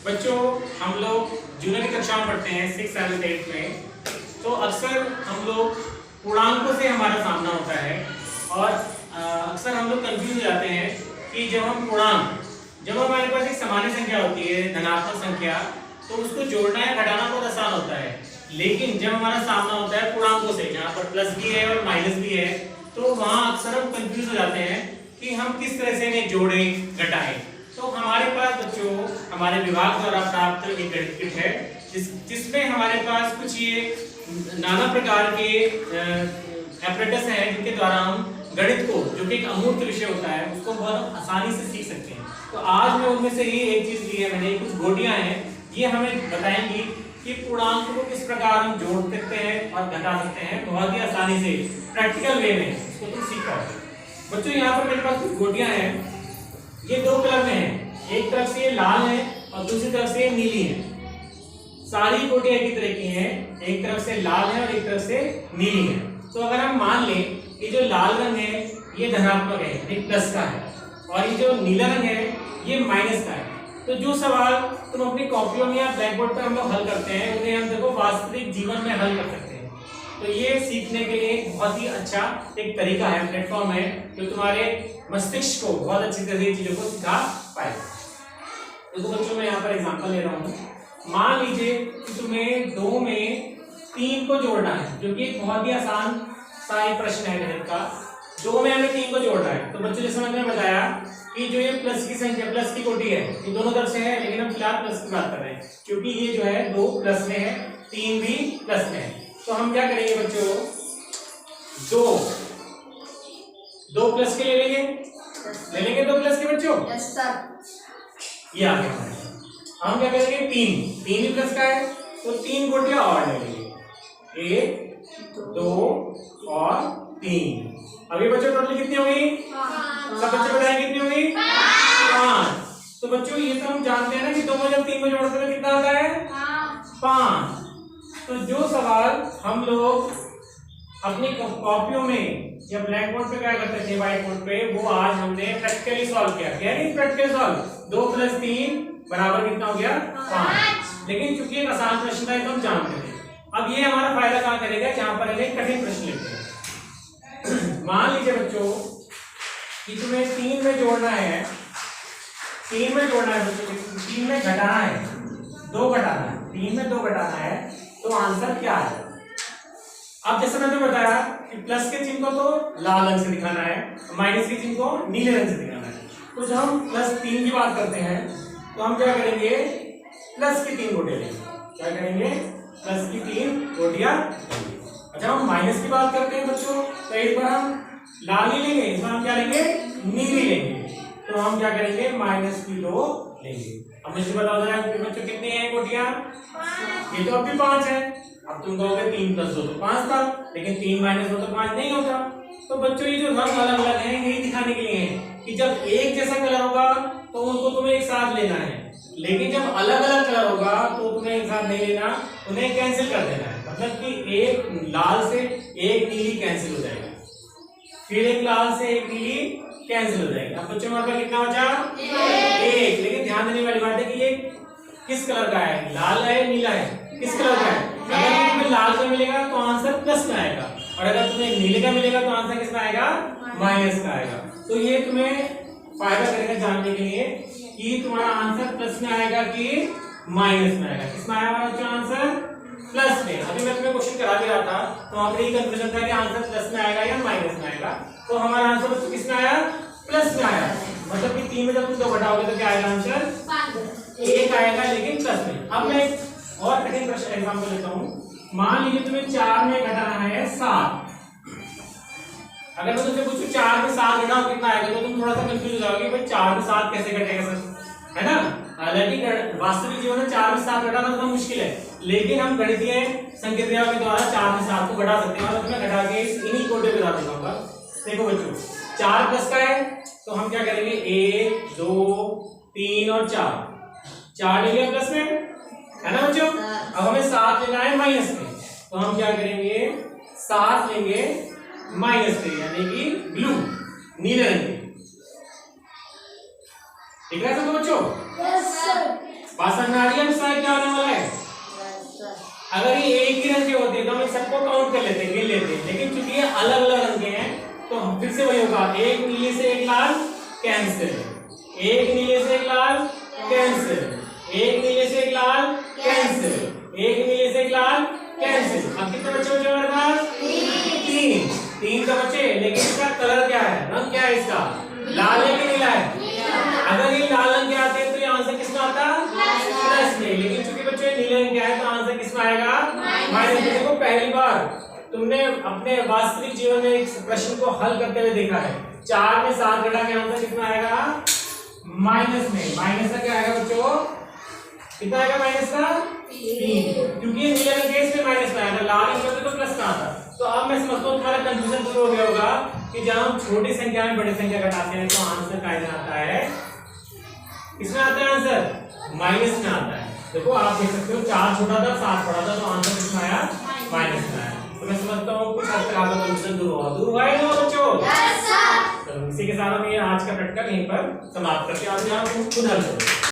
बच्चों हम लोग जूनियर की कक्षा में पढ़ते हैं 6th 7th 8th में। तो अक्सर हम लोग पूर्णांकों से हमारा सामना होता है और अक्सर हम लोग कंफ्यूज हो जाते हैं कि जब हमारे पास एक सामान्य संख्या होती है धनात्मक संख्या, तो उसको जोड़ना या घटाना बहुत आसान होता है। लेकिन जब हमारा सामना होता है पूर्णांकों से, जहाँ पर प्लस भी है और माइनस भी है, तो वहाँ अक्सर हम कंफ्यूज हो जाते हैं कि हम किस तरह से इन्हें जोड़ें घटाएं। तो हमारे पास बच्चों हमारे विभाग द्वारा प्राप्त एक गणित किट है जिसमें हमारे पास कुछ ये नाना प्रकार के एपरेटस हैं जिनके द्वारा हम गणित को, जो कि एक अमूर्त विषय होता है, उसको बहुत आसानी से सीख सकते हैं। तो आज मैं उनमें से ही एक चीज ली है मैंने, कुछ गोटियां हैं, ये हमें बताएंगी कि पूर्णांक को किस प्रकार हम जोड़ सकते हैं और घटा सकते हैं बहुत ही आसानी से, प्रैक्टिकल वे में इसको तुम सीख पाओगे। बच्चों यहाँ पर मेरे पास कुछ गोटियां हैं, ये दो कलर में है, एक तरफ से ये लाल है और दूसरी तरफ से ये नीली है। सारी गोटियां एक ही तरह की हैं, एक तरफ से लाल है और एक तरफ से नीली है। तो अगर हम मान लें कि जो लाल रंग है ये धनात्मक है, ये प्लस का है, और ये जो नीला रंग है ये माइनस का है, तो जो सवाल तुम अपनी कॉपियों में या ब्लैक बोर्ड पर हम लोग हल करते हैं उन्हें हम देखो वास्तविक जीवन में हल कर सकते हैं। तो ये सीखने के लिए बहुत ही अच्छा एक तरीका है, प्लेटफॉर्म है, जो तुम्हारे मस्तिष्क को बहुत अच्छी तरह से चीजों को सिखा पाएगा। तो बच्चों मैं यहाँ पर एग्जांपल ले रहा हूँ। मान लीजिए कि तुम्हें 2 में 3 को जोड़ना है, जो कि एक बहुत ही आसान सा एक प्रश्न है गणित का। 2 में हमें 3 को जोड़ना है। तो बच्चों जैसे मैंने बताया कि जो ये प्लस की संख्या, प्लस की कोटि है, ये दोनों तरफ से है, लेकिन हम फिलहाल प्लस की बात कर रहे हैं क्योंकि ये जो है 2 प्लस में है, 3 भी प्लस में है। तो हम क्या करेंगे बच्चों, 2 प्लस के ले लेंगे 2 प्लस के बच्चों। Yes sir. ये आ गया। हम क्या करेंगे, 3 भी प्लस का है, तो 3 गोटियां और ले लेंगे, 1 2 और 3। अभी बच्चों टोटल कितनी होगी? सब बच्चे बताएं कितनी होगी? 5। तो बच्चों ये तो हम जानते हैं ना कि 2 में जब 3 को जोड़ते हैं तो कितना आता है? 5। तो जो सवाल हम लोग अपनी कॉपियों में या ब्लैक बोर्ड पे क्या करते थे, व्हाइट बोर्ड पे, वो आज हमने प्रैक्टिकली सॉल्व किया। क्या नहीं प्रैक्टिकल सॉल्व, 2 + 3 बराबर कितना हो गया? 5। लेकिन चूंकि एक आसान प्रश्न था तो हम जानते थे। अब ये हमारा फायदा कहाँ करेगा, जहां पर हमें कठिन प्रश्न लेते हैं। मान लीजिए बच्चों कि तुम्हें 3 में जोड़ना है, 3 में जोड़ना है बच्चों, 3 में घटाना है, 2 घटाना है, 3 में 2 घटाना है, तो आंसर क्या है? अब जैसे मैंने बताया कि प्लस के चिन्ह को तो लाल रंग से दिखाना है, माइनस के चिन्ह को नीले रंग से दिखाना है। तो जब हम +3 की बात करते हैं तो हम क्या करेंगे, प्लस की 3 गोटियां लेंगे। क्या करेंगे? प्लस की 3 गोटियां लेंगे। जब हम माइनस की बात करते हैं बच्चों तो एक बार हम लाल ही लेंगे, इस बार हम क्या लेंगे, नीली लेंगे। तो हम क्या करेंगे, माइनस की 2 लेंगे। अब मुझे बताओ जरा बच्चों कितनी है गोटियां? ये तो अब भी 5 है। अब तुम कहोगे 3 + 2 तो 5 था, लेकिन 3 - 2 तो 5 नहीं होता। तो बच्चों ये जो रंग अलग अलग है यही दिखाने के लिए है कि जब एक जैसा कलर होगा तो उनको तुम्हें एक साथ लेना है, लेकिन जब अलग अलग कलर होगा तो तुम्हें एक साथ नहीं लेना, उन्हें कैंसिल कर देना है। मतलब कि एक लाल से एक नीली कैंसिल हो जाएगा, फिर एक लाल से एक नीली कैंसिल हो जाएगी। अब बच्चों हमारे पास कितना बचा? 1। लेकिन ध्यान देने वाली बात है कि ये किस कलर का है, लाल है नीला है, किस कलर का है? अगर तुम्हें लाल का मिलेगा तो आंसर प्लस में आएगा, और अगर तुम्हें नीले का मिलेगा तो आंसर किस में आएगा? माइनस का आएगा। तो ये तुम्हें फायदा करेगा जानने के लिए कि तुम्हारा आंसर प्लस में आएगा कि माइनस में आएगा। किस में आया हमारा बच्चों आंसर? प्लस में। अभी मैं तुम्हें क्वेश्चन करा भी रहा था तो वहां पर ये कंफ्यूजन था कि आंसर प्लस में आएगा या माइनस में आएगा। तो हमारा आंसर बच्चों किस में आया? प्लस में आया। मतलब कि 3 में जब तुम 2 घटाओगे तो क्या आएगा आंसर? 1 आएगा, लेकिन प्लस में। अब मैं और कठिन प्रश्न एग्जांपल लेता हूं। मान लीजिए तुम्हें 4 में घटाना है 7। अगर मैं तुमसे पूछूं 4 में 7 घटाओ कितना आएगा, तो तुम थोड़ा सा कंफ्यूज हो जाओगे, भाई 4 में 7 कैसे घटेगा सर, है ना? हालांकि वास्तविक जीवन में 4 में 7 घटाना थोड़ा मुश्किल है, लेकिन हम गणितीय संक्रियाओं के द्वारा 4 में 7 को घटा सकते हैं। और मैं घटा के इन्हीं कोटे पे बता दूंगा। देखो बच्चों 4 प्लस का है तो हम क्या करेंगे, 1 2 3 और 4 ले लिया प्लस में, है ना बच्चों? अब हमें 7 लेना है माइनस में, तो हम क्या करेंगे, 7 लेंगे माइनस में, यानी कि ब्लू, नीले रंग के। ठीक है सब बच्चों? Yes sir. बात समझ में आ रही है? इसका क्या होने वाला है? अगर ये एक ही रंग के होते तो हम सबको काउंट कर लेते, गिन लेते, लेकिन चूंकि ये अलग अलग रंग के हैं तो हम फिर से वही होगा, एक नीले से एक लाल कैंसिल, एक नीले से एक लाल कैंसिल, एक नीले से एक लाल कैंसिल, एक नीले से एक लाल कैंसिल। अब कितने बच्चे बचे हमारे पास? तीन। तीन का बचे, लेकिन इसका कलर क्या है, रंग क्या है इसका? लाल है कि नीला है? अगर ये लाल रंग के आते हैं तो ये आंसर किसमें आता? प्लस में, लेकिन चूंकि बच्चे नीले रंग के आए तो आंसर किसमें आएगा? माइनस में। देखो पहली बार तुमने अपने वास्तविक जीवन में एक प्रश्न को हल करते हुए देखा है, 4 में 7 घटा के आंसर कितना आएगा? माइनस में। माइनस का क्या आएगा बच्चों? कितना आएगा माइनस का? 3, क्योंकि ये नीले रंग के इसमें माइनस में आया था, लाल रंग में तो प्लस में आता। तो अब मैं समझता हूँ तुम्हारा कंफ्यूजन दूर हो गया होगा कि जब हम छोटी संख्या में बड़ी संख्या घटाते हैं तो आंसर क्या आता है? किसमें आता है आंसर? माइनस में आता है। देखो आप देख सकते हो 4 छोटा था 7 बड़ा था, तो आंसर किसमें आया? माइनस में आया। तो मैं समझता हूँ कुछ हद तक आपका कंफ्यूजन दूर हुआ है ना बच्चों? तो इसी के साथ हम ये आज का प्रैक्टिकल यहीं पर समाप्त करते हैं और यहाँ खुद हल करो।